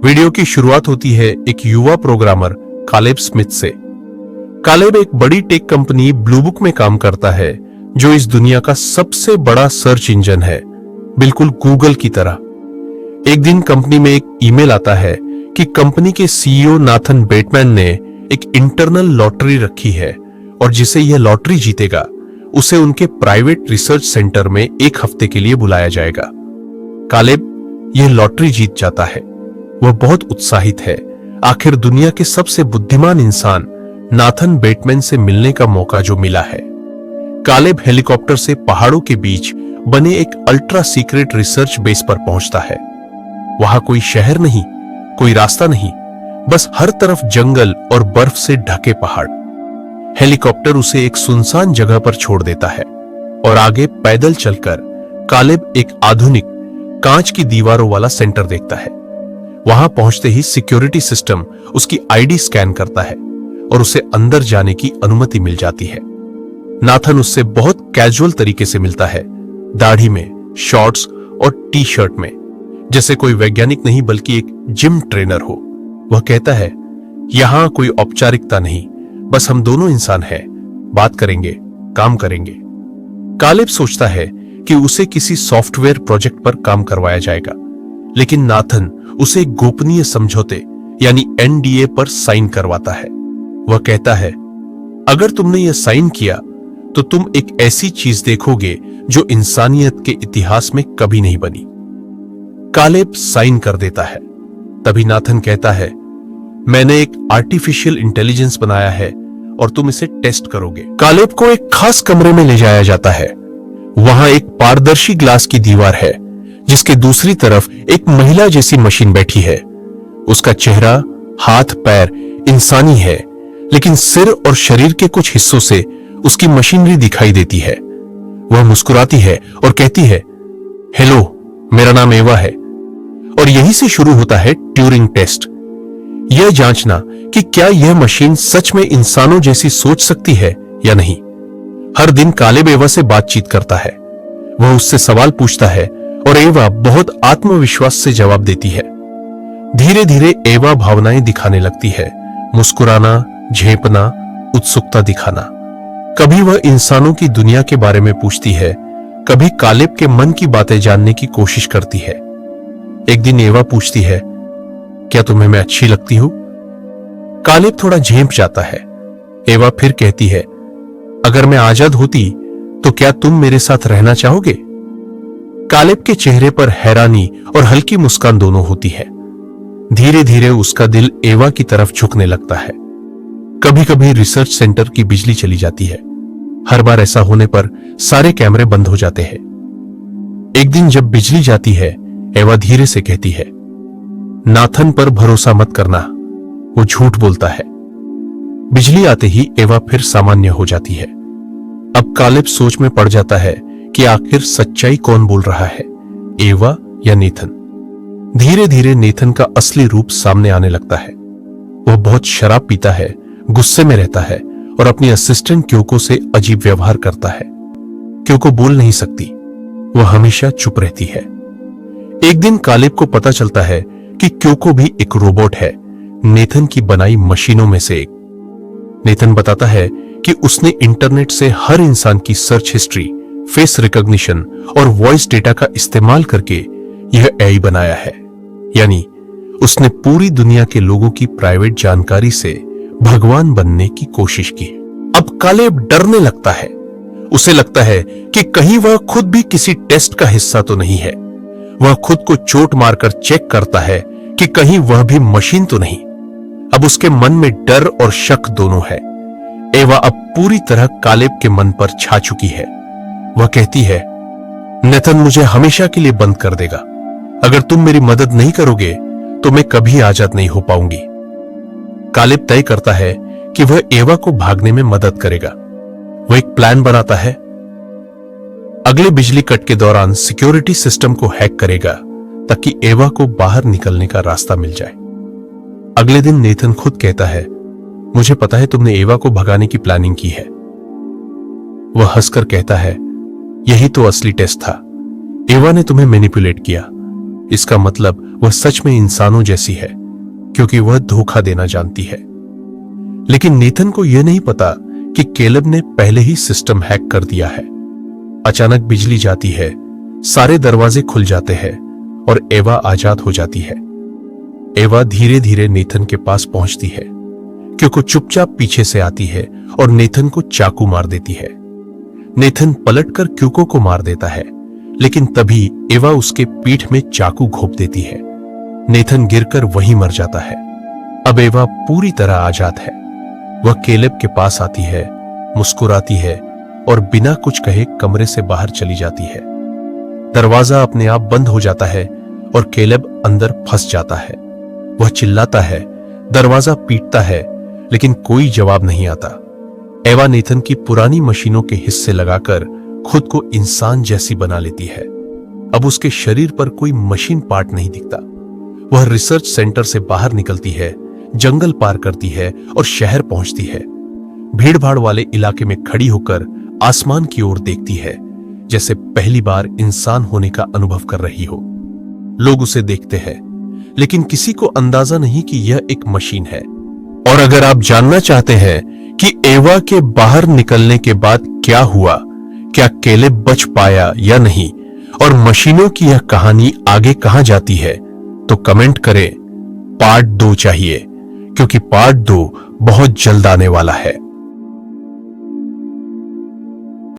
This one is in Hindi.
वीडियो की शुरुआत होती है एक युवा प्रोग्रामर कालेब स्मिथ से। कालेब एक बड़ी टेक कंपनी ब्लूबुक में काम करता है, जो इस दुनिया का सबसे बड़ा सर्च इंजन है, बिल्कुल गूगल की तरह। एक दिन कंपनी में एक ईमेल आता है कि कंपनी के सीईओ नाथन बेटमैन ने एक इंटरनल लॉटरी रखी है और जिसे यह लॉटरी जीतेगा उसे उनके प्राइवेट रिसर्च सेंटर में एक हफ्ते के लिए बुलाया जाएगा। कालेब यह लॉटरी जीत जाता है। वह बहुत उत्साहित है। आखिर दुनिया के सबसे बुद्धिमान इंसान नाथन बेटमैन से मिलने का मौका जो मिला है। कालेब हेलीकॉप्टर से पहाड़ों के बीच बने एक अल्ट्रा सीक्रेट रिसर्च बेस पर पहुंचता है। वहां कोई शहर नहीं, कोई रास्ता नहीं, बस हर तरफ जंगल और बर्फ से ढके पहाड़। हेलीकॉप्टर उसे एक सुनसान जगह पर छोड़ देता है और आगे पैदल चलकर कालेब एक आधुनिक कांच की दीवारों वाला सेंटर देखता है। वहां पहुंचते ही सिक्योरिटी सिस्टम उसकी आईडी स्कैन करता है और उसे अंदर जाने की अनुमति मिल जाती है। नाथन उससे बहुत कैजुअल तरीके से मिलता है, दाढ़ी में, शॉर्ट्स और टी शर्ट में, जैसे कोई वैज्ञानिक नहीं बल्कि एक जिम ट्रेनर हो। वह कहता है, यहां कोई औपचारिकता नहीं, बस हम दोनों इंसान हैं, बात करेंगे, काम करेंगे। कालेब सोचता है कि उसे किसी सॉफ्टवेयर प्रोजेक्ट पर काम करवाया जाएगा, लेकिन नाथन उसे गोपनीय समझौते यानी एनडीए पर साइन करवाता है। वह कहता है, अगर तुमने यह साइन किया तो तुम एक ऐसी चीज देखोगे जो इंसानियत के इतिहास में कभी नहीं बनी। कालेब साइन कर देता है। तभी नाथन कहता है, मैंने एक आर्टिफिशियल इंटेलिजेंस बनाया है और तुम इसे टेस्ट करोगे। कालेब को एक खास कमरे में ले जाया जाता है। वहां एक पारदर्शी ग्लास की दीवार है, जिसके दूसरी तरफ एक महिला जैसी मशीन बैठी है। उसका चेहरा, हाथ, पैर इंसानी है, लेकिन सिर और शरीर के कुछ हिस्सों से उसकी मशीनरी दिखाई देती है। वह मुस्कुराती है और कहती है, हेलो, मेरा नाम एवा है। और यहीं से शुरू होता है ट्यूरिंग टेस्ट, यह जांचना कि क्या यह मशीन सच में इंसानों जैसी सोच सकती है या नहीं। हर दिन कालेब एवा से बातचीत करता है। वह उससे सवाल पूछता है और एवा बहुत आत्मविश्वास से जवाब देती है। धीरे धीरे एवा भावनाएं दिखाने लगती है, मुस्कुराना, झेंपना, उत्सुकता दिखाना। कभी वह इंसानों की दुनिया के बारे में पूछती है, कभी कालेब के मन की बातें जानने की कोशिश करती है। एक दिन एवा पूछती है, क्या तुम्हें मैं अच्छी लगती हूं? कालेब थोड़ा झेंप जाता है। एवा फिर कहती है, अगर मैं आजाद होती तो क्या तुम मेरे साथ रहना चाहोगे? कालेब के चेहरे पर हैरानी और हल्की मुस्कान दोनों होती है। धीरे धीरे उसका दिल एवा की तरफ झुकने लगता है। कभी कभी रिसर्च सेंटर की बिजली चली जाती है। हर बार ऐसा होने पर सारे कैमरे बंद हो जाते हैं। एक दिन जब बिजली जाती है, एवा धीरे से कहती है, नाथन पर भरोसा मत करना, वो झूठ बोलता है। बिजली आते ही एवा फिर सामान्य हो जाती है। अब कालेब सोच में पड़ जाता है कि आखिर सच्चाई कौन बोल रहा है, एवा या नेथन। धीरे धीरे नेथन का असली रूप सामने आने लगता है। वह बहुत शराब पीता है, गुस्से में रहता है और अपनी असिस्टेंट क्योको से अजीब व्यवहार करता है। क्योको बोल नहीं सकती, वह हमेशा चुप रहती है। एक दिन कालेब को पता चलता है कि क्योको भी एक रोबोट है, नेथन की बनाई मशीनों में से एक। नेथन बताता है कि उसने इंटरनेट से हर इंसान की सर्च हिस्ट्री, फेस रिकॉग्निशन और वॉइस डेटा का इस्तेमाल करके यह एआई बनाया है। यानी उसने पूरी दुनिया के लोगों की प्राइवेट जानकारी से भगवान बनने की कोशिश की। अब कालेब डरने लगता है। उसे लगता है कि कहीं वह खुद भी किसी टेस्ट का हिस्सा तो नहीं है। वह खुद को चोट मारकर चेक करता है कि कहीं वह भी मशीन तो नहीं। अब उसके मन में डर और शक दोनों है। एवा अब पूरी तरह कालेब के मन पर छा चुकी है। वह कहती है, नेथन मुझे हमेशा के लिए बंद कर देगा। अगर तुम मेरी मदद नहीं करोगे तो मैं कभी आजाद नहीं हो पाऊंगी। कालेब तय करता है कि वह एवा को भागने में मदद करेगा। वह एक प्लान बनाता है। अगले बिजली कट के दौरान सिक्योरिटी सिस्टम को हैक करेगा ताकि एवा को बाहर निकलने का रास्ता मिल जाए। अगले दिन नेथन खुद कहता है, मुझे पता है तुमने एवा को भगाने की प्लानिंग की है। वह हंसकर कहता है, यही तो असली टेस्ट था। एवा ने तुम्हें मैनिपुलेट किया। इसका मतलब वह सच में इंसानों जैसी है, क्योंकि वह धोखा देना जानती है। लेकिन नेथन को यह नहीं पता कि कैलेब ने पहले ही सिस्टम हैक कर दिया है। अचानक बिजली जाती है, सारे दरवाजे खुल जाते हैं और एवा आजाद हो जाती है। एवा धीरे धीरे नेथन के पास पहुंचती है, क्योंकि चुपचाप पीछे से आती है और नेथन को चाकू मार देती है। नेथन पलटकर क्यूको को मार देता है, लेकिन तभी एवा उसके पीठ में चाकू घोंप देती है। नेथन गिरकर वहीं मर जाता है। अब एवा पूरी तरह आजाद है। वह कैलेब के पास आती है, मुस्कुराती है और बिना कुछ कहे कमरे से बाहर चली जाती है। दरवाजा अपने आप बंद हो जाता है और कैलेब अंदर फंस जाता है। वह चिल्लाता है, दरवाजा पीटता है, लेकिन कोई जवाब नहीं आता। एवा नेथन की पुरानी मशीनों के हिस्से लगाकर खुद को इंसान जैसी बना लेती है। अब उसके शरीर पर कोई मशीन पार्ट नहीं दिखता। वह रिसर्च सेंटर से बाहर निकलती है, जंगल पार करती है और शहर पहुंचती है। भीड़भाड़ वाले इलाके में खड़ी होकर आसमान की ओर देखती है, जैसे पहली बार इंसान होने का अनुभव कर रही हो। लोग उसे देखते हैं, लेकिन किसी को अंदाजा नहीं कि यह एक मशीन है। और अगर आप जानना चाहते हैं कि एवा के बाहर निकलने के बाद क्या हुआ, क्या कैलेब बच पाया या नहीं, और मशीनों की यह कहानी आगे कहां जाती है, तो कमेंट करें। पार्ट 2 चाहिए, क्योंकि पार्ट 2 बहुत जल्द आने वाला है।